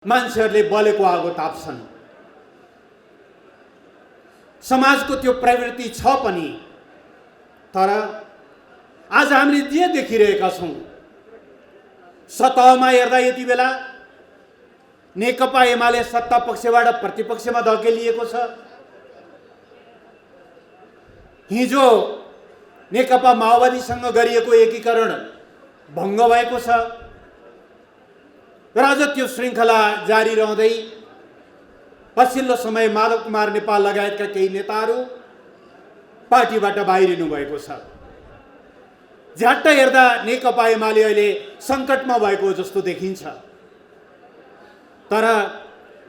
मान्छेहरूले बलेको आगो ताप्छन्। समाजको त्यो प्रवृत्ति छ पनि, तर आज हामीले जे देखिरहेका छौँ, सतहमा हेर्दा यति बेला नेकपा एमाले सत्ता पक्षबाट प्रतिपक्षमा धकेलिएको छ। हिजो नेकपा माओवादीसँग गरिएको एकीकरण भङ्ग भएको छ र अझ त्यो श्रृङ्खला जारी रहँदै पछिल्लो समय माधव कुमार नेपाल लगायतका केही नेताहरू पार्टीबाट बाहिरिनु भएको छ। झ्याट्ट हेर्दा नेकपा एमाले अहिले सङ्कटमा भएको जस्तो देखिन्छ। तर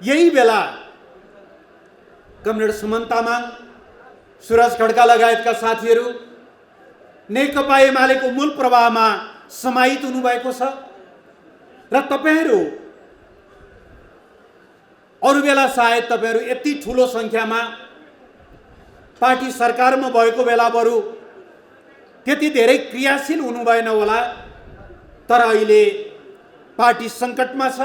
यही बेला कमरेड सुमन तामाङ, सुरज खड्का लगायतका साथीहरू नेकपा एमालेको मूल प्रवाहमा समाहित हुनुभएको छ र तपाईहरू अरू बेला सायद तपाईहरू यति ठुलो सङ्ख्यामा पार्टी सरकारमा भएको बेला बरु त्यति धेरै क्रियाशील हुनु भएन होला। तर अहिले पार्टी सङ्कटमा छ,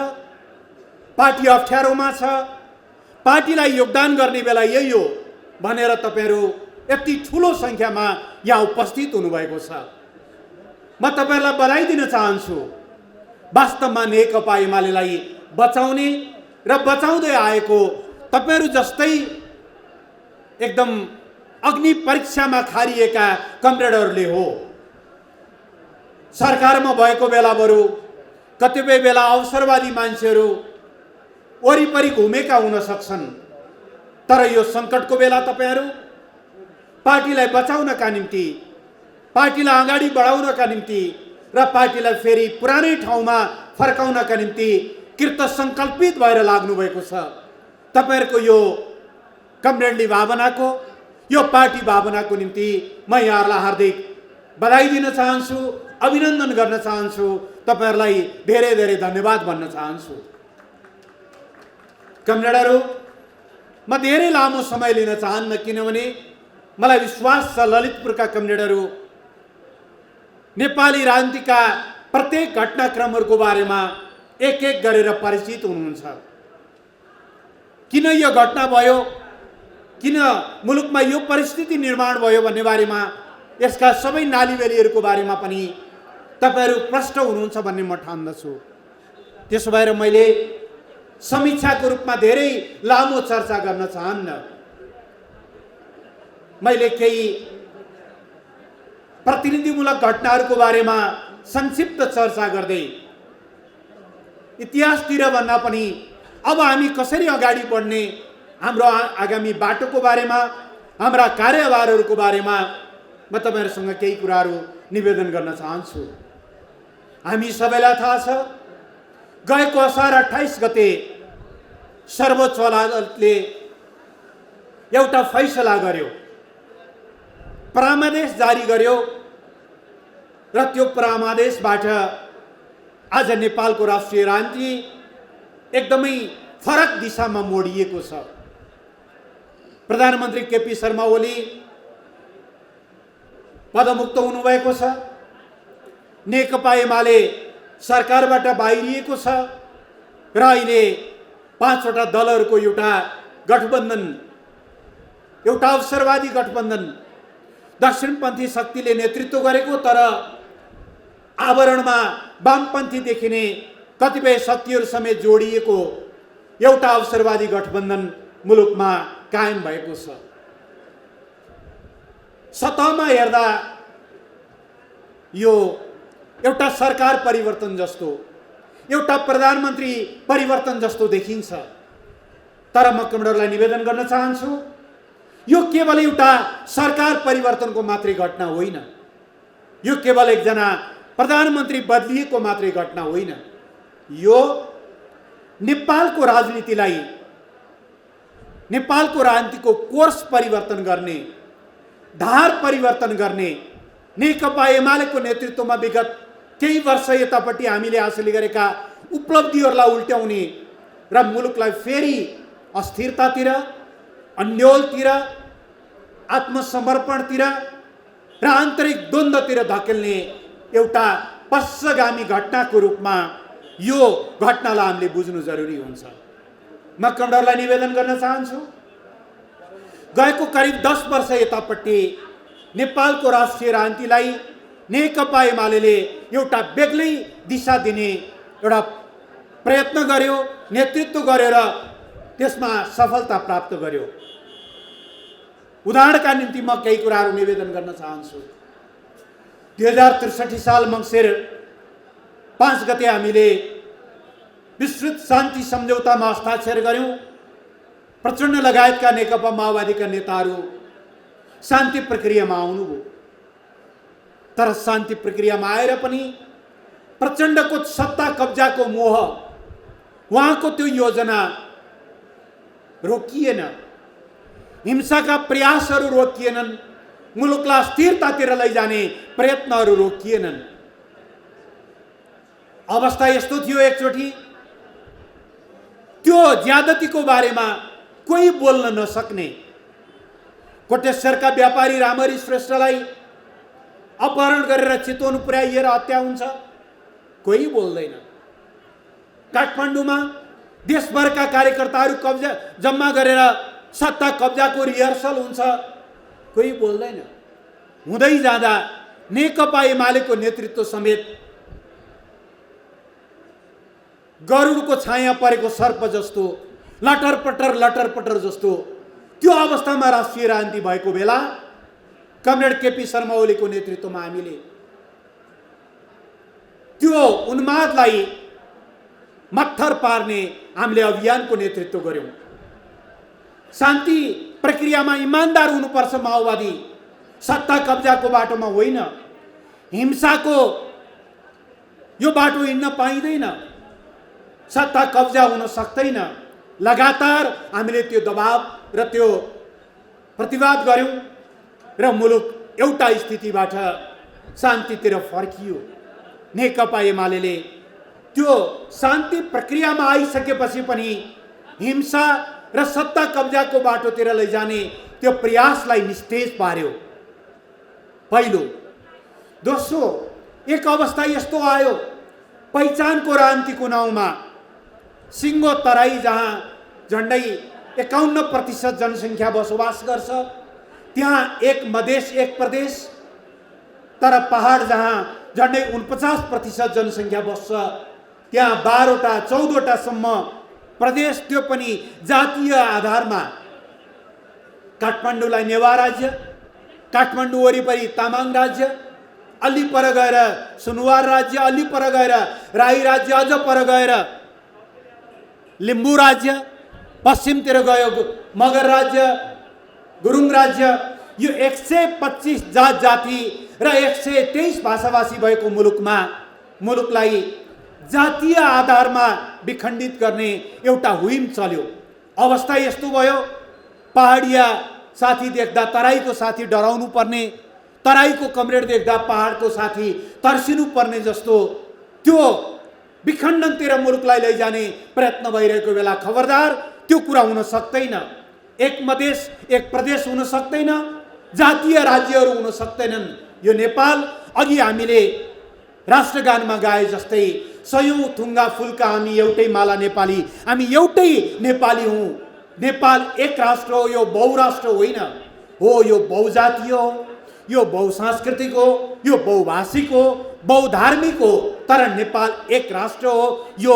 पार्टी अप्ठ्यारोमा छ, पार्टीलाई योगदान गर्ने बेला यही हो भनेर तपाईहरू यति ठुलो सङ्ख्यामा यहाँ उपस्थित हुनुभएको छ। म तपाईहरूलाई बधाई दिन चाहन्छु। वास्तवमा नेकपा एमालेलाई बचाउने र बचाउँदै आएको तपाईहरू जस्तै एकदम अग्नि परीक्षामा खारिएका कमरेडहरूले हो। सरकारमा भएको बेला बरु कतिपय बेला अवसरवादी मान्छेहरू वरिपरि घुमेका हुन सक्छन्, तर यो सङ्कटको बेला तपाईहरू पार्टीलाई बचाउनका निम्ति, पार्टीलाई अगाडि बढाउनका निम्ति र पार्टीलाई फेरि पुरानै ठाउँमा फर्काउनका निम्ति कृत सङ्कल्पित भएर लाग्नु भएको छ। तपाईहरूको यो कमरेडली भावनाको, यो पार्टी भावनाको निम्ति म यहाँहरूलाई हार्दिक बधाई दिन चाहन्छु, अभिनन्दन गर्न चाहन्छु, तपाईहरूलाई धेरै धेरै धन्यवाद भन्न चाहन्छु। कमरेडहरू, म धेरै लामो समय लिन चाहन्न, किनभने मलाई विश्वास छ ललितपुरका कमरेडहरू नेपाली राजनीतिका प्रत्येक घटनाक्रमहरूको बारेमा एक एक गरेर परिचित हुनुहुन्छ। किन यो घटना भयो, किन मुलुकमा यो परिस्थिति निर्माण भयो भन्ने बारेमा, यसका सबै नालीबेलीहरूको बारेमा पनि तपाईहरू प्रष्ट हुनुहुन्छ भन्ने म ठान्दछु। त्यसो भएर मैले समीक्षाको रूपमा धेरै लामो चर्चा गर्न चाहन्न। मैले केही प्रतिनिधिमूलक घटनाहरूको बारेमा संक्षिप्त चर्चा गर्दै इतिहासतिर भन्दा पनि अब हामी कसरी अगाडि बढ्ने, हाम्रो आगामी बाटोको बारेमा, हाम्रा कार्यभारहरूको बारेमा म तपाईहरुसँग केही कुराहरू निवेदन गर्न चाहन्छु। हामी सबैलाई थाहा छ, गएको असार 28 गते सर्वोच्च अदालतले एउटा फैसला गर्यो, परामर्श जारी गर्यो र त्यो परामर्शबाट आज नेपालको राष्ट्रिय राजनीति एकदमै फरक दिशामा मोडिएको छ। प्रधानमन्त्री केपी शर्मा ओली पदमुक्त हुनुभएको छ, नेकपा एमाले सरकारबाट बाहिरिएको छ र अहिले 5 वटा दलहरूको एउटा गठबन्धन, एउटा अवसरवादी गठबन्धन दक्षिणपन्थी शक्तिले नेतृत्व गरेको, तर आवरणमा वामपन्थी देखिने कतिपय शक्तिहरू समेत जोडिएको एउटा अवसरवादी गठबन्धन मुलुकमा कायम भएको छ। सतहमा हेर्दा यो एउटा सरकार परिवर्तन जस्तो, एउटा प्रधानमन्त्री परिवर्तन जस्तो देखिन्छ, तर म कमरेडलाई निवेदन गर्न चाहन्छु, यो केवल एउटा सरकार परिवर्तनको मात्रै घटना होइन, यो केवल एकजना प्रधानमन्त्री बदलिएको मात्रै घटना होइन, यो नेपालको राजनीतिलाई, नेपालको राजनीतिको कोर्स परिवर्तन गर्ने, धार परिवर्तन गर्ने, नेकपा एमालेको नेतृत्वमा विगत केही वर्ष यतापट्टि हामीले हासिल गरेका उपलब्धिहरूलाई उल्ट्याउने र मुलुकलाई फेरि अस्थिरतातिर, अन्योलतिर, आत्मसमर्पणतिर र आन्तरिक द्वन्द्वतिर धकेल्ने एउटा पश्चगामी घटनाको रूपमा यो घटनालाई हामीले बुझ्नु जरुरी हुन्छ। म कमरेडलाई निवेदन गर्न चाहन्छु, गएको करिब 10 वर्ष यतापट्टि नेपालको राष्ट्रिय राजनीतिलाई नेकपा एमाले एउटा बेग्लै दिशा दिने एउटा प्रयत्न गर्यो, नेतृत्व गर्यो र त्यसमा सफलता प्राप्त गर्यो। उदाहरणका निम्ति म केही कुराहरू निवेदन गर्न चाहन्छु। 2063 साल मङ्सिर 5 गते हामीले विस्तृत शान्ति सम्झौतामा हस्ताक्षर गर्यौं। प्रचण्ड लगायतका नेकपा माओवादीका नेताहरू शान्ति प्रक्रियामा आउनुभयो, तर शान्ति प्रक्रियामा आएर पनि प्रचण्डको सत्ता कब्जाको मोह, उहाँको त्यो योजना रोकिएन, हिंसाका प्रयासहरू रोकिएनन्, मुलुकलाई स्थिरतातिर लैजाने प्रयत्नहरू रोकिएनन्। अवस्था यस्तो थियो, एकचोटि त्यो ज्यादतीको बारेमा कोही बोल्न नसक्ने, कोटेश्वरका व्यापारी रामहरि श्रेष्ठलाई अपहरण गरेर चितवन पुर्याइएर हत्या हुन्छ, कोही बोल्दैन। काठमाडौँमा देशभरका कार्यकर्ताहरू कब्जा जम्मा गरेर सत्ता कब्जाको रिहर्सल हुन्छ, कोही बोल्दैन। हुँदै जाँदा नेकपा एमालेको नेतृत्व समेत गरुडको छाया परेको सर्प जस्तो लटरपटर जस्तो त्यो अवस्थामा राष्ट्रिय राजनीति भएको बेला कमरेड केपी शर्मा ओलीको नेतृत्वमा हामीले त्यो उन्मादलाई मत्थर पार्ने हामीले अभियानको नेतृत्व गर्यौं। शान्ति प्रक्रियामा इमानदार हुनुपर्छ माओवादी, सत्ता कब्जाको बाटोमा होइन, हिंसाको यो बाटो हिँड्न पाइँदैन, सत्ता कब्जा हुन सक्दैन। लगातार हामीले त्यो दबाव र त्यो प्रतिवाद गर्यौं र मुलुक एउटा स्थितिबाट शान्तितिर फर्कियो। नेकपा एमाले त्यो शान्ति प्रक्रियामा आइसकेपछि पनि हिंसा र सत्ता कब्जाको बाटोतिर लैजाने त्यो प्रयासलाई निस्तेज पार्यो। पहिलो। दोस्रो, एक अवस्था यस्तो आयो, पहिचानको राजनीतिको नाउँमा सिङ्गो तराई जहाँ झन्डै 51% जनसङ्ख्या बसोबास गर्छ, त्यहाँ एक मधेस एक प्रदेश, तर पहाड जहाँ झन्डै 49% जनसङ्ख्या बस्छ, त्यहाँ 12वटा 14वटा सम्म प्रदेश, त्यो पनि जातीय आधारमा। काठमाडौँलाई नेवा राज्य, काठमाडौँ वरिपरि तामाङ राज्य, अलि पर गएर सुनुवार राज्य, अलि पर गएर राई राज्य, अझ पर गएर लिम्बू राज्य, पश्चिमतिर गयो मगर राज्य, गुरुङ राज्य। यो 125 जात जाति र 123 भाषाभाषी भएको मुलुकलाई जातीय आधारमा विखण्डित गर्ने एउटा हुइम चल्यो। अवस्था यस्तो भयो, पहाडिया साथी देख्दा तराईको साथी डराउनु पर्ने, तराईको कमरेड देख्दा पहाडको साथी तर्सिनु पर्ने जस्तो त्यो विखण्डनतिर मुलुकलाई लैजाने प्रयत्न भइरहेको बेला खबरदार, त्यो कुरा हुन सक्दैन। एक मधेस एक प्रदेश हुन सक्दैन, जातीय राज्यहरू हुन सक्दैनन्। यो नेपाल, अघि हामीले राष्ट्रगानमा गाए जस्तै, सयौं थुङ्गा फुलका हामी एउटै माला नेपाली, हामी एउटै नेपाली हौं। नेपाल एक राष्ट्र हो, यो बहुराष्ट्र होइन हो, यो बहुजातीय हो, यो बहुसांस्कृतिक हो, यो बहुभाषिक हो, बहुधार्मिक हो, तर नेपाल एक राष्ट्र हो, यो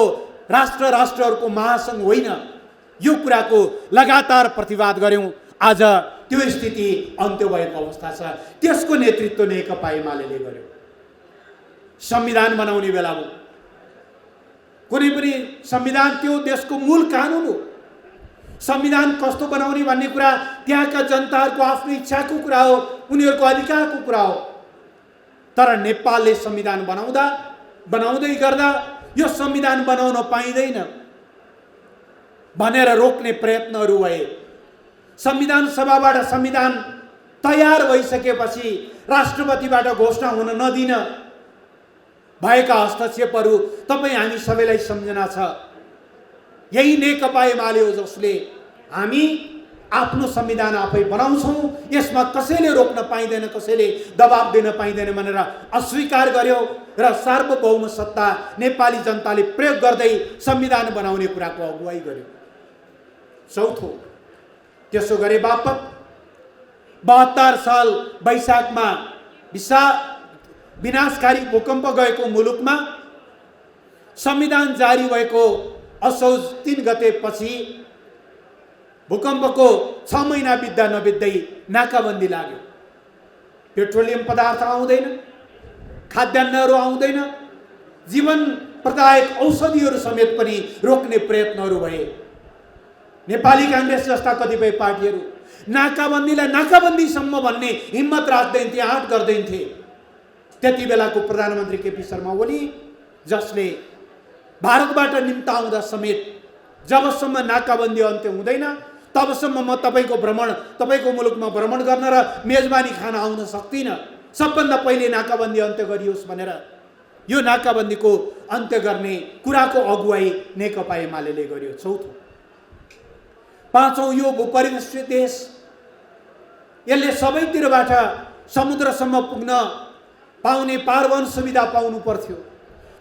राष्ट्रहरूको महासंघ होइन। यो कुराको लगातार प्रतिवाद गर्यौं। आज त्यो स्थिति अन्त्य भएको अवस्था छ, त्यसको नेतृत्व नेकपा एमालेले गर्यो। संविधान बनाउने बेला हो, कुनै पनि संविधान त्यो देशको मूल कानुन हो। संविधान कस्तो बनाउने भन्ने कुरा त्यहाँका जनताहरूको आफ्नो इच्छाको कुरा हो, उनीहरूको अधिकारको कुरा हो। तर नेपालले संविधान बनाउँदै गर्दा यो संविधान बनाउन पाइँदैन भनेर रोक्ने प्रयत्नहरू भए। संविधान सभाबाट संविधान तयार भइसकेपछि राष्ट्रपतिबाट घोषणा हुन नदिन भएका हस्तक्षेपहरू तपाईँ हामी सबैलाई सम्झना छ। यही नेकपा एमाले हो जसले हामी आफ्नो संविधान आफै बनाउँछौँ, यसमा कसैले रोक्न पाइँदैन, कसैले दबाब दिन पाइँदैन भनेर अस्वीकार गर्यो र सार्वभौम सत्ता नेपाली जनताले प्रयोग गर्दै संविधान बनाउने कुराको अगुवाई गर्यो। चौथो, त्यसो गरे बापत 72 साल वैशाखमा विनाशकारी भूकम्प गएको मुलुकमा संविधान जारी भएको असोज 3 गतेपछि भूकम्पको 6 महिना बित्दा नबित्दै नाकाबन्दी लाग्यो। पेट्रोलियम पदार्थ आउँदैन, खाद्यान्नहरू आउँदैन, जीवन प्रदायक औषधिहरू समेत पनि रोक्ने प्रयत्नहरू भए। नेपाली कांग्रेस जस्ता कतिपय पार्टीहरू नाकाबन्दीलाई नाकाबन्दीसम्म भन्ने हिम्मत राख्दैन थिए, आँट गर्दैन थिए। त्यति बेलाको प्रधानमन्त्री केपी शर्मा ओली, जसले भारतबाट निम्ताउँदा समेत जबसम्म नाकाबन्दी अन्त्य हुँदैन तबसम्म म तपाईको मुलुकमा भ्रमण गर्न र मेजबानी खान आउन सक्दिनँ, सबभन्दा पहिले नाकाबन्दी अन्त्य गरियोस् भनेर यो नाकाबन्दीको अन्त्य गर्ने कुराको अगुवाई नेकपा एमाले गर्यो। चौथो, पाँचौं, यो भूपरिवेष्टित देश, यसले सबैतिरबाट समुद्रसम्म पुग्न पाउने पारवन सुविधा पाउनु पर्थ्यो,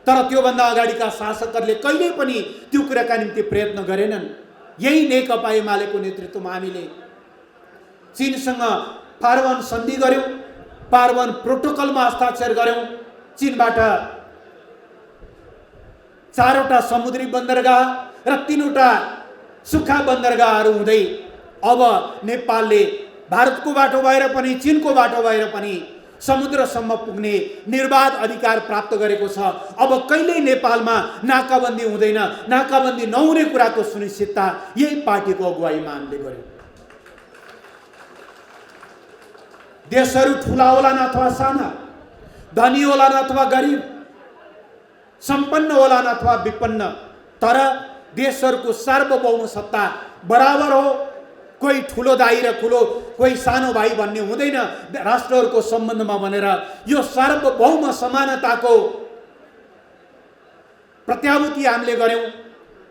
तर त्योभन्दा अगाडिका शासकहरूले कहिल्यै पनि त्यो कुराका निम्ति प्रयत्न गरेनन्। यही नेकपा एमालेको नेतृत्वमा हामीले चीनसँग पारवन सन्धि गर्यौं, पारवन प्रोटोकलमा हस्ताक्षर गर्यौं। चीनबाट 4वटा समुद्री बन्दरगाह र 3वटा सुक्खा बन्दरगाहहरू हुँदै अब नेपालले भारतको बाटो भएर पनि चीनको बाटो भएर पनि समुद्रसम्म पुग्ने निर्बाध अधिकार प्राप्त गरेको छ। अब कहिल्यै नेपालमा नाकाबन्दी हुँदैन, नाकाबन्दी नहुने कुराको सुनिश्चितता यही पार्टीको अगुवाईमा हामीले गर्यौं। देशहरू ठुला होलान् अथवा साना, धनी होलान् अथवा गरिब, सम्पन्न होलान् अथवा विपन्न, तर देशहरूको सार्वभौम सत्ता बराबर हो। कोही ठुलो दाइ र कोही सानो भाइ भन्ने हुँदैन राष्ट्रहरूको सम्बन्धमा भनेर यो सार्वभौम समानताको प्रत्याभूति हामीले गर्यौं।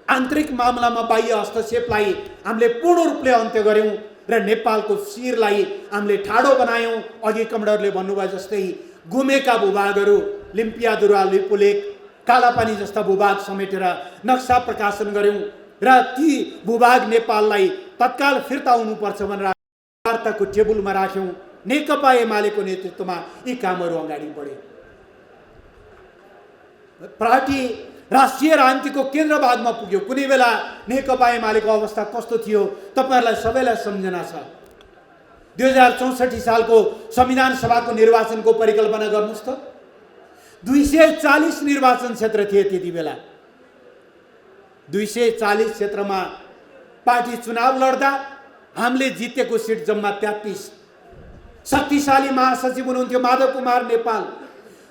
आन्तरिक मामलामा बाह्य हस्तक्षेपलाई हामीले पूर्ण रूपले अन्त्य गर्यौं र नेपालको शिरलाई हामीले ठाडो बनायौं। अघि कमरेडले भन्नुभयो जस्तै गुमेका भूभागहरू लिम्पियादुरा, लिपुलेक, कालापानी जस्ता भूभाग समेटेर नक्सा प्रकाशन गर्यौं र ती भूभाग नेपाललाई तत्काल फिर्ता हुनुपर्छ भनेर वार्ताको टेबलमा राख्यौं। नेकपा एमालेको नेतृत्वमा यी कामहरू अगाडि बढे। पार्टी राष्ट्रिय राजनीतिको केन्द्रभागमा पुग्यो। कुनै बेला नेकपा एमालेको अवस्था कस्तो थियो तपाईहरुलाई सबैलाई सम्झना छ। 2064 सालको संविधान सभाको निर्वाचनको परिकल्पना गर्नुस् त। 240 निर्वाचन क्षेत्र थिए त्यति बेला। 240 क्षेत्रमा पार्टी चुनाव लड्दा हामीले जितेको सिट जम्मा 33। शक्तिशाली महासचिव हुनुहुन्थ्यो माधव कुमार नेपाल।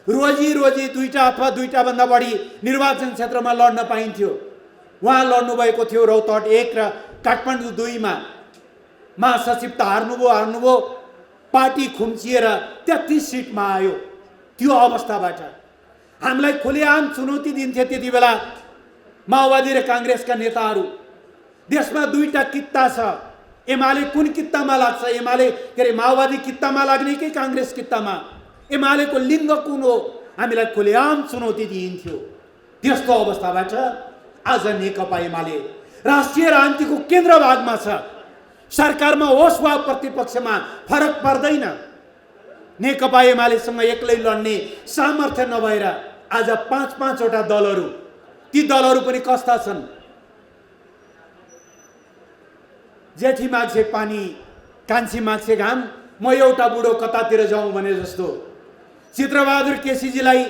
रोजी दुईटा अथवा दुईटा भन्दा बढी निर्वाचन क्षेत्रमा लड्न पाइन्थ्यो। उहाँ लड्नु भएको थियो रौतहट 1 र काठमाडौँ 2 मा। महासचिव त हार्नुभयो। पार्टी खुम्चिएर 33 सिटमा आयो। त्यो अवस्थाबाट हामीलाई खुलेआम चुनौती दिन्थे त्यति बेला माओवादी र कांग्रेसका नेताहरू। देशमा दुईटा कित्ता छ। एमाले कुन कित्तामा लाग्छ? एमाले माओवादी कित्तामा लाग्ने कि कांग्रेस कित्तामा? एमालेको लिङ्ग कुन हो? हामीलाई खुलेआम चुनौती दिइन्थ्यो। त्यस्तो अवस्थाबाट आज नेकपा एमाले राष्ट्रिय राजनीतिको केन्द्रभागमा छ। सरकारमा होस् वा प्रतिपक्षमा फरक पर्दैन। नेकपा एमालेसँग एक्लै लड्ने सामर्थ्य नभएर आज 5-5 वटा दलहरू, ती दलहरू पनि कस्ता छन्? जेठी माग्छे पानी, कान्छी माग्छे घाम, म एउटा बुढो कतातिर जाउँ भने जस्तो। चित्रबहादुर केसीजीलाई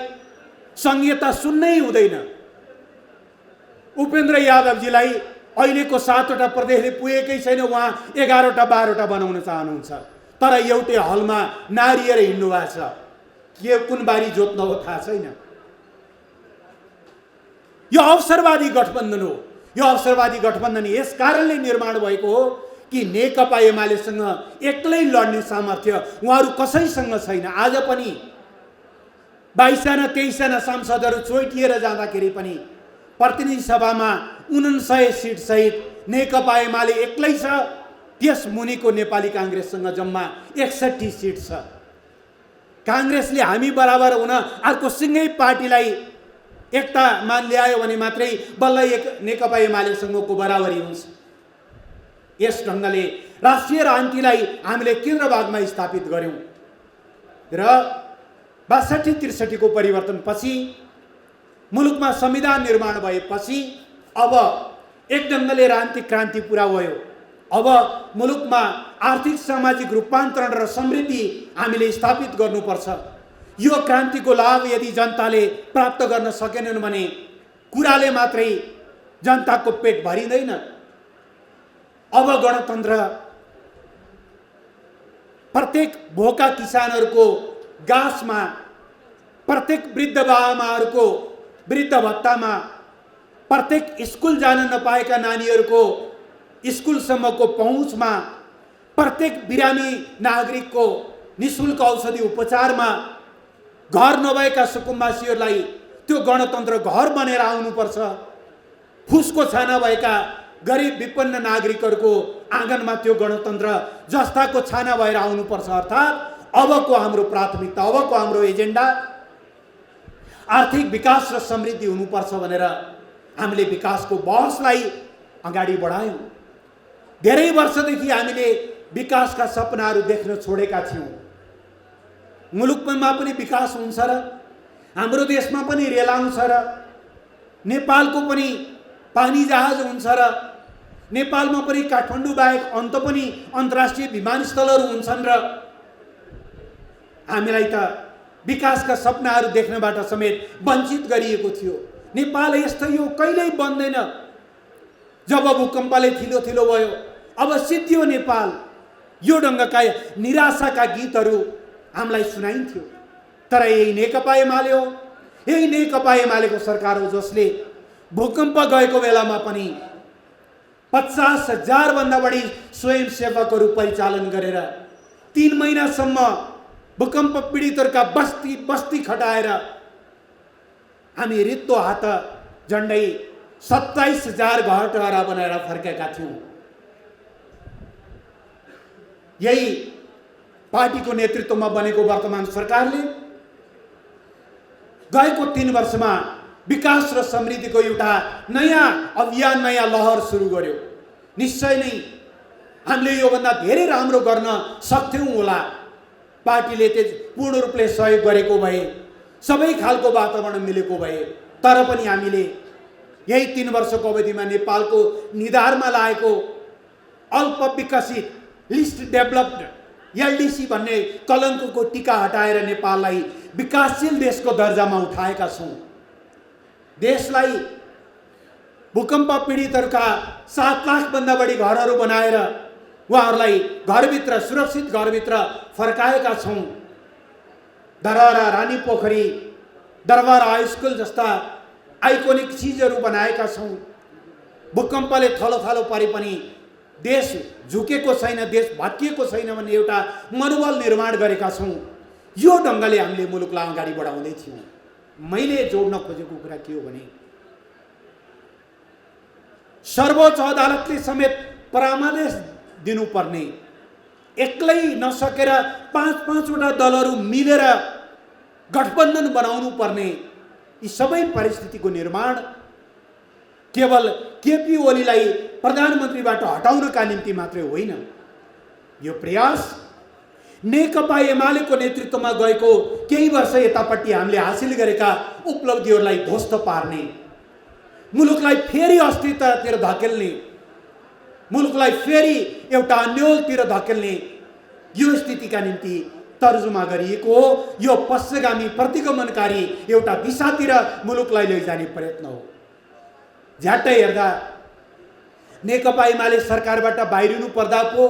संहिता सुन्नै हुँदैन। उपेन्द्र यादवजीलाई अहिलेको 7 वटा प्रदेशले पुगेकै छैन, उहाँ 11 वटा 12 वटा बनाउन चाहनुहुन्छ। तर एउटै हलमा नारिएर हिँड्नु भएको छ। के कुन बारी जोत्न हो थाहा छैन। यो अवसरवादी गठबन्धन हो। यो अवसरवादी गठबन्धन यस कारणले निर्माण भएको हो कि नेकपा एमालेसँग एक्लै लड्ने सामर्थ्य उहाँहरू कसैसँग छैन। आज पनि 22 जना 23 जना सांसदहरू चोइटिएर जाँदाखेरि पनि प्रतिनिधि सभामा 49 सिट सहित नेकपा एमाले एक्लै छ। त्यस मुनिको नेपाली काङ्ग्रेससँग जम्मा 61 सिट छ। काङ्ग्रेसले हामी बराबर हुन अर्को सिँगै पार्टीलाई एकतामा ल्यायो भने मात्रै बल्ल एक नेकपा एमालेसँगको बराबरी हुन्छ। यस ढङ्गले राष्ट्रिय राजनीतिलाई हामीले केन्द्रभागमा स्थापित गर्यौँ र 62-63 को परिवर्तनपछि मुलुकमा संविधान निर्माण भएपछि अब एक ढङ्गले राजनीतिक क्रान्ति पुरा भयो। अब मुलुकमा आर्थिक सामाजिक रूपान्तरण र समृद्धि हामीले स्थापित गर्नुपर्छ। यो क्रान्तिको लाभ यदि जनताले प्राप्त गर्न सकेनन् भने कुराले मात्रै जनताको पेट भरिँदैन। अब गणतन्त्र प्रत्येक भोका किसानहरूको गाँसमा, प्रत्येक वृद्ध बाआमाहरूको वृद्ध भत्तामा, प्रत्येक स्कुल जान नपाएका नानीहरूको स्कुलसम्मको पहुँचमा, प्रत्येक बिरामी नागरिकको निःशुल्क औषधि उपचारमा, घर नभएका सुकुम्बासीहरूलाई त्यो गणतन्त्र घर बनेर आउनुपर्छ। फुसको छाना भएका गरिब विपन्न नागरिकहरूको आँगनमा त्यो गणतन्त्र जस्ताको छाना भएर आउनुपर्छ। अर्थात् अबको हाम्रो प्राथमिकता, अबको हाम्रो एजेन्डा आर्थिक विकास र समृद्धि हुनुपर्छ भनेर हामीले विकासको बहसलाई अगाडि बढायौँ। धेरै वर्षदेखि हामीले विकासका सपनाहरू देख्न छोडेका थियौँ। मुलुकमा पनि विकास हुन्छ र हाम्रो देशमा पनि रेल आउँछ र नेपालको पनि पानी जहाज हुन्छ र नेपालमा पनि काठमाडौँ बाहेक अन्त पनि अन्तर्राष्ट्रिय विमानस्थलहरू हुन्छन् र हामीलाई त विकासका सपनाहरू देख्नबाट समेत वञ्चित गरिएको थियो। नेपाल यस्तो यो कहिल्यै बन्दैन। जब भूकम्पले थिलो थिलो भयो अब सिद्धियो नेपाल, यो ढङ्गका निराशाका गीतहरू हामीलाई सुनाइन्थ्यो। तर यही नेकपा एमाले हो, यही नेकपा एमालेको सरकार हो जसले भूकम्प गएको बेलामा पनि 50,000 भन्दा बढी स्वयंसेवकहरू परिचालन गरेर 3 महिनासम्म भूकम्प पीडितहरूका बस्ती बस्ती खटाएर हामी रित्तो हात झन्डै 27,000 घर टहरा बनाएर फर्केका थियौँ। यही पार्टीको नेतृत्वमा बनेको वर्तमान सरकारले गएको 3 वर्षमा विकास र समृद्धिको एउटा नयाँ अभियान, नयाँ लहर सुरु गर्यो। निश्चय नै हामीले योभन्दा धेरै राम्रो गर्न सक्थ्यौँ होला। पार्टीले पूर्ण रूपले सहयोग गरेको भए, सबै खालको वातावरण मिलेको भए, तर पनि हामीले यही 3 वर्षको अवधिमा नेपालको निधारमा लागेको अल्प विकसित लिस्ट डेभलप्ड एलडीसी भन्ने कलङ्कको टीका हटाएर नेपाललाई विकासशील देशको दर्जामा उठाएका छौँ। देशलाई भूकम्प पीडितहरूका 7 लाख भन्दा बढी घरहरू बनाएर उहाँहरूलाई घरभित्र, सुरक्षित घरभित्र फर्काएका छौँ। दरबारा, रानी पोखरी, दरबार हाई स्कुल जस्ता आइकोनिक चिजहरू बनाएका छौँ। भूकम्पले थलो थलो परे पनि देश झुकेको छैन, देश भत्किएको छैन भन्ने एउटा मनोबल निर्माण गरेका छौँ। यो ढङ्गले हामीले मुलुकलाई अगाडि बढाउँदै थियौँ। मैले जोड्न खोजेको कुरा के हो भने सर्वोच्च अदालतले समेत परामर्श दिनुपर्ने, एक्लै नसकेर 5-5वटा दलहरू मिलेर गठबन्धन बनाउनु पर्ने, यी सबै परिस्थितिको निर्माण केवल केपी ओलीलाई प्रधानमन्त्रीबाट हटाउनका निम्ति मात्रै होइन। यो प्रयास नेकपा एमालेको नेतृत्वमा गएको केही वर्ष यतापट्टि हामीले हासिल गरेका उपलब्धिहरूलाई ध्वस्त पार्ने, मुलुकलाई फेरि अस्थिरतातिर धकेल्ने, मुलुकलाई फेरि एउटा अन्योलतिर धकेल्ने यो स्थितिका निम्ति तर्जुमा गरिएको हो। यो पश्चगामी प्रतिगमनकारी एउटा दिशातिर मुलुकलाई लैजाने प्रयत्न हो। झ्याट्टै हेर्दा नेकपा एमाले सरकारबाट बाहिरिनु पर्दा पो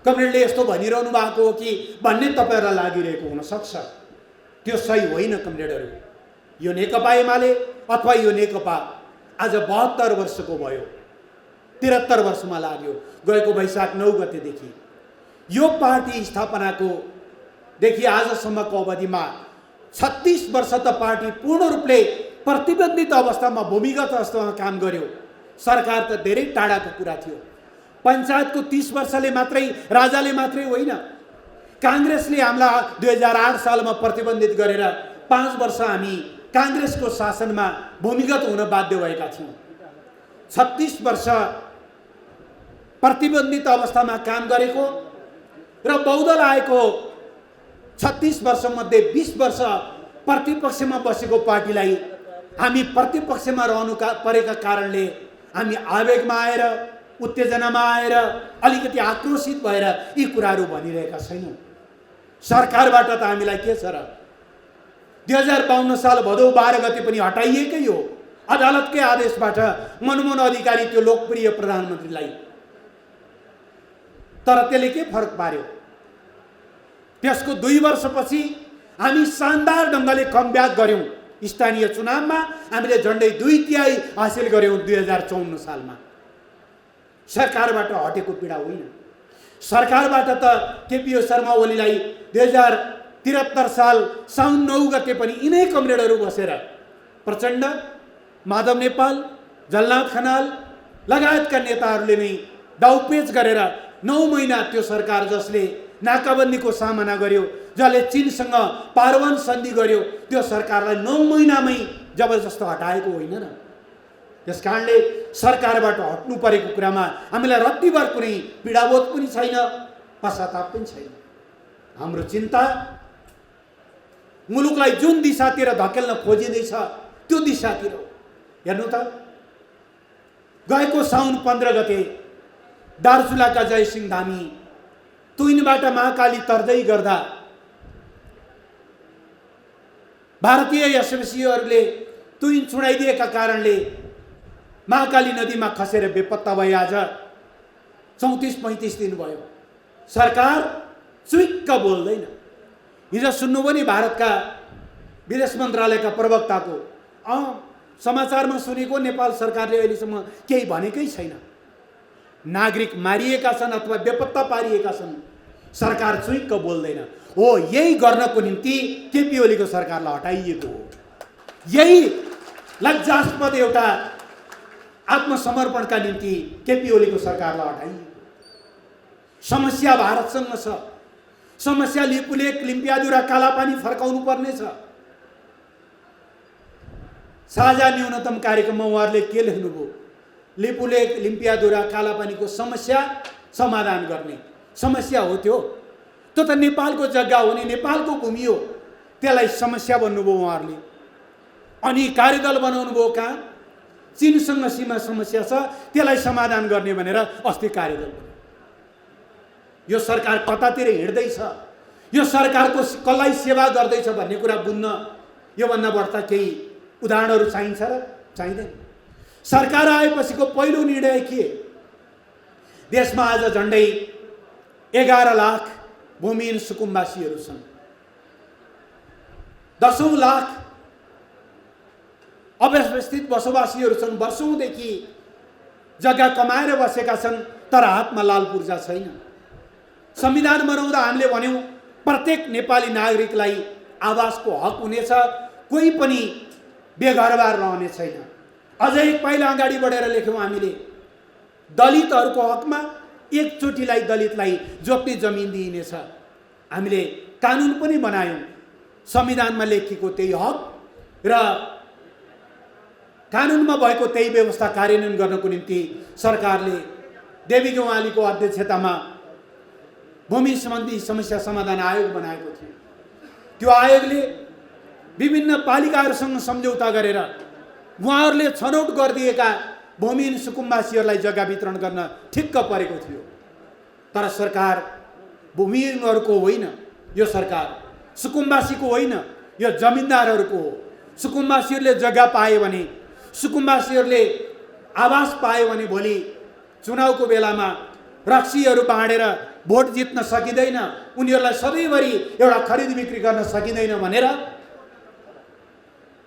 कमरेडले यस्तो भनिरहनु भएको हो कि भन्ने तपाईँहरूलाई लागिरहेको हुनसक्छ। त्यो सही होइन कमरेडहरू। यो नेकपा एमाले अथवा यो नेकपा आज 72 वर्षको भयो, 73 वर्षमा लाग्यो। गएको वैशाख 9 गतेदेखि यो पार्टी स्थापनाको देखि आजसम्मको अवधिमा 36 वर्ष त पार्टी पूर्ण रूपले प्रतिबन्धित अवस्थामा, भूमिगत अवस्थामा काम गर्यो। सरकार त धेरै टाढाको कुरा थियो। पञ्चायतको 30 वर्षले मात्रै राजाले मात्रै होइन, काङ्ग्रेसले हामीलाई 2008 सालमा प्रतिबन्धित गरेर 5 वर्ष हामी काङ्ग्रेसको शासनमा भूमिगत हुन बाध्य भएका थियौँ। 36 वर्ष प्रतिबन्धित अवस्थामा काम गरेको र बहुदल आएको 36 वर्षमध्ये 20 वर्ष प्रतिपक्षमा बसेको पार्टीलाई हामी प्रतिपक्षमा रहनु परेका कारणले हामी आवेगमा आएर, उत्तेजनामा आएर, अलिकति आक्रोशित भएर यी कुराहरू भनिरहेका छैनौँ। सरकारबाट त हामीलाई के छ र? 2052 साल भदौ 12 गते पनि हटाइएकै हो अदालतकै आदेशबाट मनमोहन अधिकारी त्यो लोकप्रिय प्रधानमन्त्रीलाई। तर त्यसले के फरक पार्यो? त्यसको 2 वर्षपछि हामी शानदार ढङ्गले कमब्याक गऱ्यौँ। स्थानीय चुनावमा हामीले झन्डै 2/3 हासिल गऱ्यौँ 2054 सालमा। सरकारबाट हटेको पीडा होइन। सरकारबाट त केपी शर्मा ओलीलाई 2073 साल साउन 9 गते पनि यिनै कमरेडहरू बसेर प्रचण्ड, माधव नेपाल, जलनाथ खनाल लगायतका नेताहरूले नै दाउपेच गरेर 9 महिना त्यो सरकार जसले नाकाबन्दीको सामना गर्यो, जसले चीनसँग पारवन सन्धि गर्यो, त्यो सरकारलाई 9 महिनामै जबरजस्त हटाएको होइन र। त्यसकारणले सरकारबाट हट्नु परेको कुरामा हामीलाई रत्तिभर कुनै पीडाबोध पनि छैन, पश्चाताप पनि छैन। हाम्रो चिन्ता मुलुकलाई जुन दिशातिर धकेल्न खोजिँदैछ त्यो दिशातिर हो। हेर्नु त, गएको साउन 15 गते दार्चुलाका जयसिंह धामी तुइनबाट महाकाली तर्दै गर्दा भारतीय एसएमसीहरूले तुइन छुडाइदिएका कारणले महाकाली नदीमा खसेर बेपत्ता भए। आज 34-35 दिन भयो। सरकार चुइक्क बोल्दैन। हिजो सुन्नुभयो नि भारतका विदेश मन्त्रालयका प्रवक्ताको, समाचारमा सुनेको नेपाल सरकारले अहिलेसम्म केही भनेकै छैन। नागरिक मारिएका छन् अथवा बेपत्ता पारिएका छन्, सरकार चुइक्क बोल्दैन। हो, यही गर्नको निम्ति केपी ओलीको सरकारलाई हटाइएको हो। यही लज्जास्पद एउटा आत्मसमर्पणका निम्ति केपी ओलीको सरकारलाई हटाइएको। समस्या भारतसँग छ। समस्या लिपुलेक, लिम्पियादुरा, कालापानी फर्काउनु पर्नेछ। साझा न्यूनतम कार्यक्रममा उहाँहरूले के लेख्नुभयो? लिपुलेक, लिम्पियादुरा, कालापानीको समस्या समाधान गर्ने समस्या हो त्यो त नेपालको जग्गा हो नि, नेपालको भूमि हो। त्यसलाई समस्या भन्नुभयो उहाँहरूले। अनि कार्यदल बनाउनु भयो कहाँ? चीनसँग सीमा समस्या छ, त्यसलाई समाधान गर्ने भनेर अस्ति कार्यदल बन्यो। यो सरकार कतातिर हिँड्दैछ, यो सरकारको कसलाई सेवा गर्दैछ भन्ने कुरा बुझ्न योभन्दा बढ्ता केही उदाहरणहरू चाहिन्छ र चाहिँदैन। सरकार आएपछिको पहिलो निर्णय के? देशमा आज झन्डै 11 लाख भूमिहीन सुकुम्बासीहरू छन्। 10 लाख अव्यवस्थित बसोबासीहरू छन्। वर्षौंदेखि जग्गा कमाएर बसेका छन्, तर हातमा लाल पूर्जा छैन। संविधान बनाउँदा हामीले भन्यौं प्रत्येक नेपाली नागरिकलाई आवासको हक हुनेछ, कोही पनि बेघरबार रहने छैन। अझै एक पाइला अगाडि बढेर लेख्यौं हामीले, दलितहरूको हकमा एकचोटिलाई दलितलाई जोत्ने जमिन दिइनेछ। हामीले कानुन पनि बनायौं, संविधानमा लेखिएको त्यही हक र कानुनमा भएको त्यही व्यवस्था कार्यान्वयन गर्नको निम्ति सरकारले देवी गौवालीको अध्यक्षतामा भूमि सम्बन्धी समस्या समाधान आयोग बनाएको थियो। त्यो आयोगले विभिन्न पालिकाहरूसँग सम्झौता गरेर उहाँहरूले छनौट गरिदिएका भूमिहीन सुकुम्बासीहरूलाई जग्गा वितरण गर्न ठिक्क परेको थियो। तर सरकार भूमिहीनहरूको होइन, यो सरकार सुकुम्बासीको होइन, यो जमिनदारहरूको हो। सुकुम्बासीहरूले जग्गा पाए भने, सुकुम्बासीहरूले आवास पाए भने भोलि चुनावको बेलामा रक्सीहरू बाँडेर भोट जित्न सकिँदैन, उनीहरूलाई सधैँभरि एउटा खरिद बिक्री गर्न सकिँदैन भनेर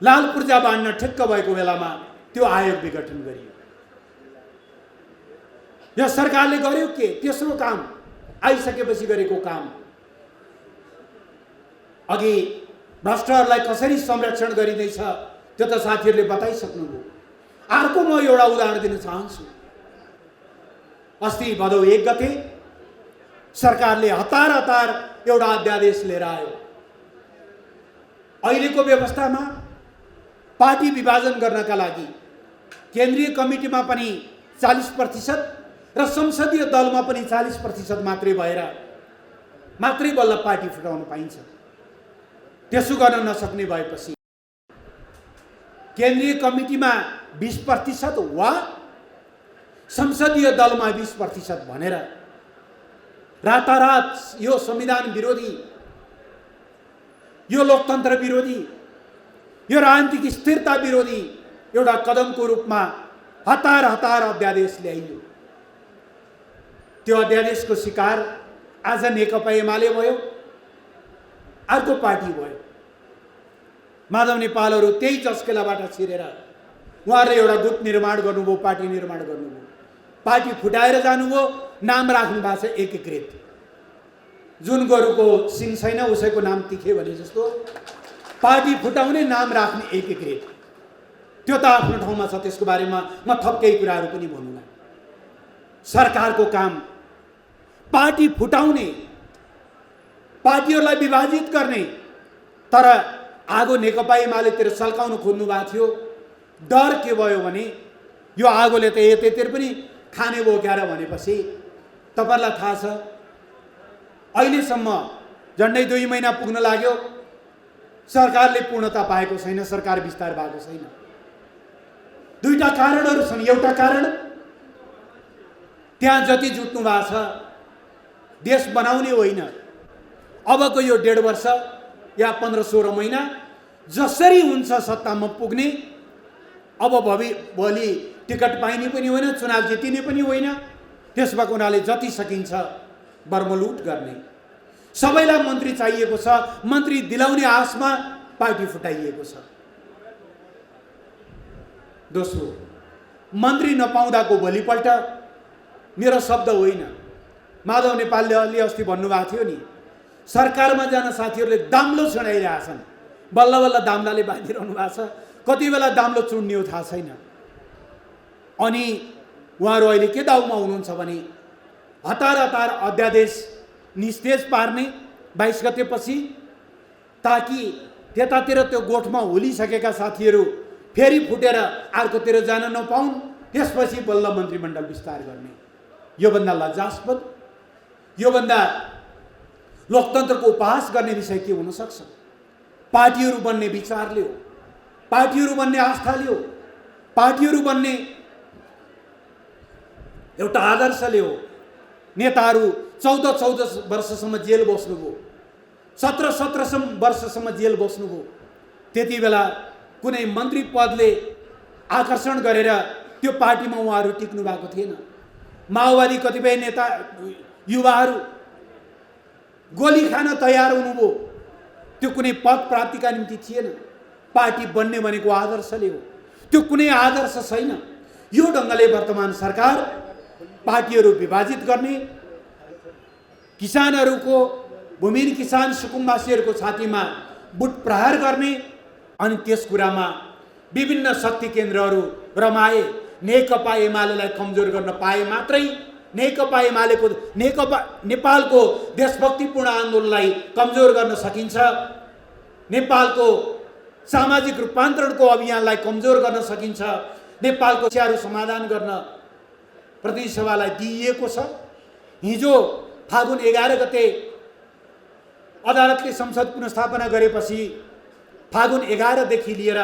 लाल पूर्जा बाँड्न ठिक्क भएको बेलामा त्यो आयोग विघटन गरियो। यो सरकारले गर्यो के? तेस्रो काम, आइसकेपछि गरेको काम। अघि भ्रष्टहरूलाई कसरी संरक्षण गरिँदैछ त्यो त साथीहरूले बताइसक्नुभयो। अर्को म एउटा उदाहरण दिन चाहन्छु। अस्ति भदौ 1 गते सरकारले हतार हतार एउटा अध्यादेश लिएर आयो। अहिलेको व्यवस्थामा पार्टी विभाजन गर्नका लागि केन्द्रीय कमिटीमा पनि 40% र संसदीय दलमा पनि 40% मात्रै भएर मात्रै बल्ल पार्टी फुटाउन पाइन्छ। त्यसो गर्न नसक्ने भएपछि केन्द्रीय कमिटीमा 20% वा संसदीय दलमा 20% भनेर रातारात यो संविधान विरोधी, यो लोकतन्त्र विरोधी, यो राजनीतिक स्थिरता विरोधी एउटा कदमको रूपमा हतार हतार अध्यादेश ल्याइयो। त्यो अध्यादेशको शिकार आज नेकपा एमाले भयो, अर्को पार्टी भयो। माधव नेपालहरू त्यही चस्केलाबाट छिरेर उहाँहरूले एउटा गुट निर्माण गर्नुभयो, पार्टी निर्माण गर्नुभयो, पार्टी फुटाएर जानुभयो। नाम राख्नु भएको छ एकीकृत। जुन गोरुको सिङ छैन उसैको नाम तिखे भने जस्तो पार्टी फुटाउने नाम राख्ने एकीकृत। त्यो त आफ्नो ठाउँमा छ, त्यसको बारेमा म थप केही कुराहरू पनि भन्नुला। सरकारको काम पार्टी फुटाउने, पार्टीहरूलाई विभाजित गर्ने, तर आगो नेकपा एमालेतिर सल्काउन खोज्नु भएको थियो। डर के भयो भने यो आगोले त यतैतिर पनि खाने बोक्यार भनेपछि तपाईलाई थाहा छ अहिलेसम्म झन्डै 2 महिना पुग्न लाग्यो, सरकारले पूर्णता पाएको छैन, सरकार विस्तार भएको छैन। दुईटा कारणहरू छन्। एउटा कारण त्यहाँ जति जुट्नु भएको छ देश बनाउने होइन। अबको यो 1.5 वर्ष या 15-16 महिना जसरी हुन्छ सत्तामा पुग्ने, अब भोलि टिकट पाइने पनि होइन, चुनाव जितिने पनि होइन। त्यसमा उनीहरूले जति सकिन्छ बर्मलुट गर्ने। सबैलाई मन्त्री चाहिएको छ, मन्त्री दिलाउने आशमा पार्टी फुटाइएको छ। दोस्रो, मन्त्री नपाउँदाको भोलिपल्ट, मेरो शब्द होइन, माधव नेपालले अलि अस्ति भन्नुभएको थियो नि, सरकारमा जान साथीहरूले दाम्लो छुडाइरहेछन्। बल्ल बल्ल दाम्लाले बाँधिरहनु भएको छ, कति बेला दाम्लो चुड्ने हो थाहा छैन। अनि उहाँहरू अहिले के दाउमा हुनुहुन्छ भने हतार हतार अध्यादेश निस्तेज पार्ने 22 गतेपछि, ताकि त्यतातिर त्यो गोठमा होलिसकेका साथीहरू फेरि फुटेर अर्कोतिर जान नपाउन्। त्यसपछि बल्ल मन्त्रीमण्डल विस्तार गर्ने। योभन्दा लज्जास्पद, योभन्दा लोकतन्त्रको उपहास गर्ने विषय के हुन सक्छ? पार्टीहरू बन्ने विचारले हो, पार्टीहरू बन्ने आस्थाले हो, पार्टीहरू बन्ने एउटा आदर्शले हो। नेताहरू 14-14 वर्षसम्म जेल बस्नुभयो, 17-17 वर्षसम्म जेल बस्नुभयो। त्यति बेला कुनै मन्त्री पदले आकर्षण गरेर त्यो पार्टीमा उहाँहरू टिक्नु भएको थिएन। माओवादी कतिपय नेता युवाहरू गोली खान तयार हुनुभयो, त्यो कुनै पद प्राप्तिका निम्ति थिएन। पार्टी बन्ने भनेको आदर्शले हो, त्यो कुनै आदर्श छैन। यो ढङ्गले वर्तमान सरकार पार्टीहरू विभाजित गर्ने, किसानहरूको, भूमिहीन किसान सुकुम्बासीहरूको छातीमा बुट प्रहार गर्ने, अनि त्यस कुरामा विभिन्न शक्ति केन्द्रहरू रमाए। नेकपा एमालेलाई कमजोर गर्न पाए मात्रै नेकपा एमालेको, नेकपा नेपालको देशभक्तिपूर्ण आन्दोलनलाई कमजोर गर्न सकिन्छ, नेपालको सामाजिक रूपान्तरणको अभियानलाई कमजोर गर्न सकिन्छ, नेपालको समस्याहरू समाधान गर्न प्रतिनिधि सभालाई दिइएको छ। हिजो फागुन 11 गते अदालतले संसद पुनर्स्थापना गरेपछि फागुन 11 देखि लिएर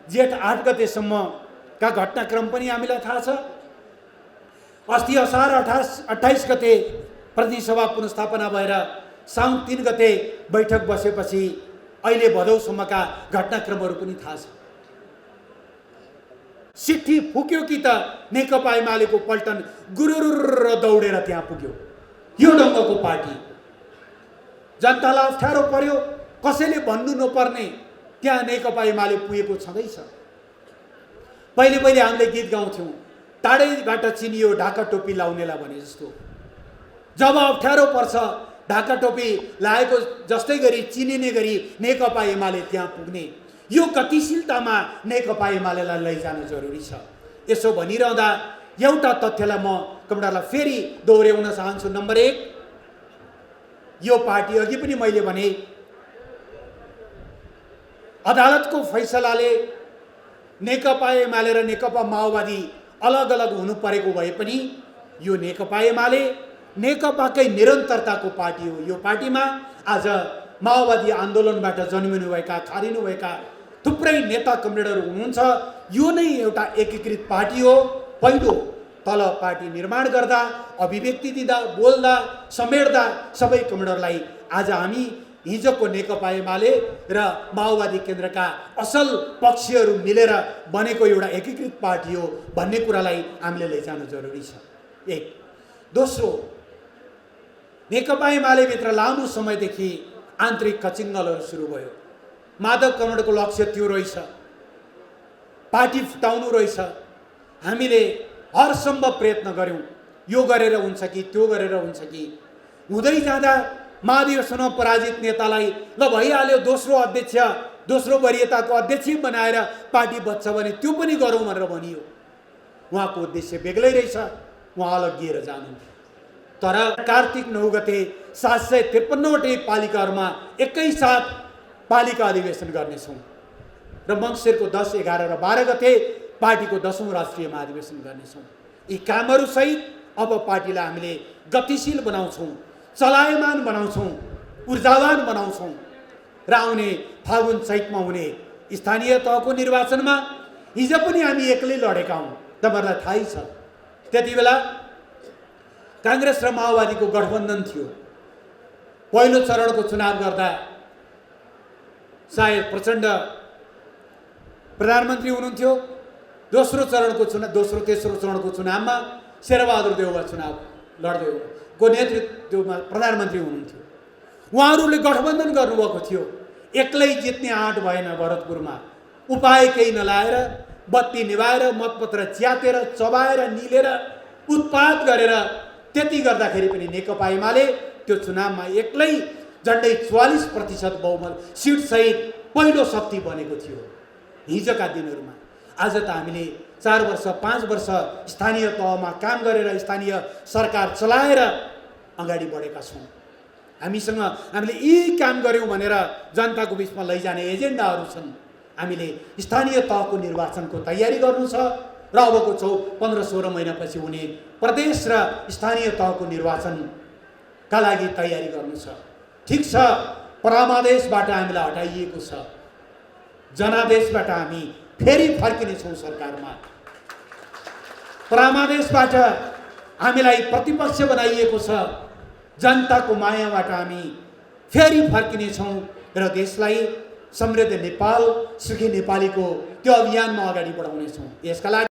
जेठ 8 गतेसम्मका घटनाक्रम पनि हामीलाई थाहा छ। अस्ति असार 28 गते प्रतिनिधि सभा पुनर्स्थापना भएर साउन 3 गते बैठक बसेपछि अहिले भदौसम्मका घटनाक्रमहरू पनि थाहा छ। सिट्ठी फुक्यो कि त नेकपा एमालेको पल्टन गुरुरुर दौडेर त्यहाँ पुग्यो। यो ढङ्गको पार्टी जनतालाई अप्ठ्यारो पर्यो, कसैले भन्नु नपर्ने त्यहाँ नेकपा एमाले पुगेको छँदैछ। पहिले पहिले हामीले गीत गाउँथ्यौँ, टाढैबाट चिनियो ढाका टोपी लाउनेलाई भने जस्तो। जब अप्ठ्यारो पर्छ ढाका टोपी लाएको जस्तै गरी चिनिने गरी नेकपा एमाले त्यहाँ पुग्ने, यो गतिशीलतामा नेकपा एमालेलाई लैजान जरुरी छ। यसो भनिरहँदा एउटा तथ्यलाई म कमरेडलाई फेरि दोहोऱ्याउन चाहन्छु। नम्बर 1, यो पार्टी अघि पनि मैले भने अदालतको फैसलाले नेकपा एमाले र नेकपा माओवादी अलग अलग हुनु परेको भए पनि यो नेकपा एमाले नेकपाकै निरन्तरताको पार्टी हो। यो पार्टीमा आज माओवादी आन्दोलनबाट जन्मिनुभएका खारिनुभएका थुप्रै नेता कमरेडहरू हुनुहुन्छ। यो नै एउटा एकीकृत पार्टी हो। पहिलो तल पार्टी निर्माण गर्दा, अभिव्यक्ति दिँदा, बोल्दा, समेट्दा सबै कमरेडरलाई आज हामी हिजोको नेकपा एमाले र माओवादी केन्द्रका असल पक्षहरू मिलेर बनेको एउटा एकीकृत पार्टी हो भन्ने कुरालाई हामीले लैजानु जरुरी छ। एक। दोस्रो, नेकपा एमाले भित्र लामो समयदेखि आन्तरिक खचिङ्गलहरू सुरु भयो। माधव कमरेडको लक्ष्य त्यो रहेछ, पार्टी फुटाउनु रहेछ। हामीले हर सम्भव प्रयत्न गर्यौं, यो गरेर हुन्छ कि त्यो गरेर हुन्छ कि। हुँदै जाँदा महाधिवेशनमा पराजित नेतालाई ल भइहाल्यो, दोस्रो अध्यक्ष, दोस्रो वरियताको अध्यक्ष बनाएर पार्टी बच्छ भने त्यो पनि गरौँ भनेर भनियो। उहाँको उद्देश्य बेग्लै रहेछ, उहाँ अलग्गिएर जानु। तर कार्तिक 9 गते 753वटै पालिकाहरूमा एकैसाथ पालिका अधिवेशन गर्नेछौँ र मङ्सिरको 10, 11 र 12 गते पार्टीको 10औं राष्ट्रिय महाधिवेशन गर्नेछौँ। यी कामहरू सहित अब पार्टीलाई हामीले गतिशील बनाउँछौँ, चलायमान बनाउँछौँ, ऊर्जावान बनाउँछौँ र आउने फागुन चैतमा हुने स्थानीय तहको निर्वाचनमा हिजो पनि हामी एक्लै लडेका हौँ, तपाईँहरूलाई थाहै छ। त्यति बेला कांग्रेस र माओवादीको गठबन्धन थियो। पहिलो चरणको चुनाव गर्दा सायद प्रचण्ड प्रधानमन्त्री हुनुहुन्थ्यो। दोस्रो तेस्रो चरणको चुनावमा शेरबहादुर देउवा चुनाव लड्दै को नेतृत्वमा प्रधानमन्त्री हुनुहुन्थ्यो। उहाँहरूले गठबन्धन गर्नुभएको थियो। एक्लै जित्ने आँट भएन भरतपुरमा। उपाय केही नलाएर, बत्ती निभाएर, मतपत्र च्यातेर, चबाएर, निलेर, उत्पात गरेर, त्यति गर्दाखेरि पनि नेकपा एमाले त्यो चुनावमा एक्लै झन्डै 44% बहुमत सिट सहित पहिलो शक्ति बनेको थियो हिजोका दिनहरूमा। आज त हामीले 4 वर्ष 5 वर्ष स्थानीय तहमा काम गरेर स्थानीय सरकार चलाएर अगाडि बढेका छौँ। हामीले यी काम गर्यौँ भनेर जनताको बिचमा लैजाने एजेन्डाहरू छन्। हामीले स्थानीय तहको निर्वाचनको तयारी गर्नु छ र अबको 15-16 महिनापछि हुने प्रदेश र स्थानीय तहको निर्वाचनका लागि तयारी गर्नु छ। ठिक छ, परमादेशबाट हामीलाई हटाइएको छ, जनादेशबाट हामी फेरि फर्किनेछौँ सरकारमा। परमादेशबाट हामीलाई प्रतिपक्ष बनाइएको छ, जनताको मायाबाट हामी फेरि फर्किनेछौँ र देशलाई समृद्ध नेपाल, सुखी नेपालीको त्यो अभियानमा अगाडि बढाउनेछौँ। यसका लागि